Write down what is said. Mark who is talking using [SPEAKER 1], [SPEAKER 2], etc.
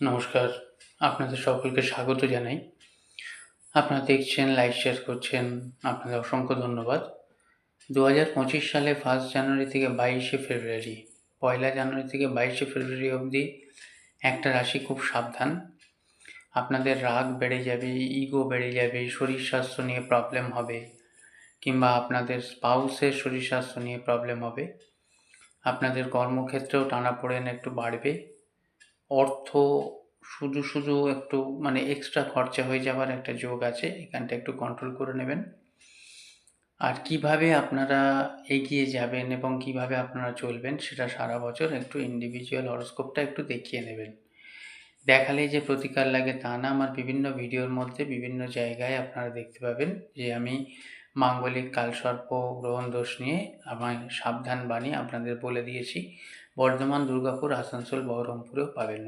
[SPEAKER 1] নমস্কার, আপনাদের সকলকে স্বাগত জানাই। আপনারা দেখছেন, লাইক, শেয়ার করছেন, আপনাদের অসংখ্য ধন্যবাদ। 2025 সালে 1 জানুয়ারি থেকে 22শে ফেব্রুয়ারি, 1 জানুয়ারি থেকে 22শে ফেব্রুয়ারি অবধি একটা রাশি খুব সাবধান। আপনাদের রাগ বেড়ে যাবে, ইগো বেড়ে যাবে, শরীর স্বাস্থ্য নিয়ে প্রবলেম হবে, কিংবা আপনাদের স্পাউসের শরীর স্বাস্থ্য নিয়ে প্রবলেম হবে। আপনাদের কর্মক্ষেত্রেও টানাপোড়েন একটু বাড়বে। অর্থ শুধু একটু এক্সট্রা খরচা হয়ে যাওয়ার একটা যোগ আছে, এখানটা একটু কন্ট্রোল করে নেবেন। আর কিভাবে আপনারা এগিয়ে যাবেন এবং কিভাবে আপনারা চলবেন সেটা সারা বছর একটু ইন্ডিভিজুয়াল হরোস্কোপটা একটু দেখিয়ে নেবেন। দেখালেই যে প্রতিকার লাগে তা না, আমার বিভিন্ন ভিডিওর মধ্যে বিভিন্ন জায়গায় আপনারা দেখতে পাবেন যে আমি মাঙ্গলিক কালসর্প গ্রহণ দোষ নিয়ে আমার সাবধান বাণী আপনাদের বলে দিয়েছি। বর্ধমান, দুর্গাপুর, আসানসোল, বহরমপুরেও পাবেন।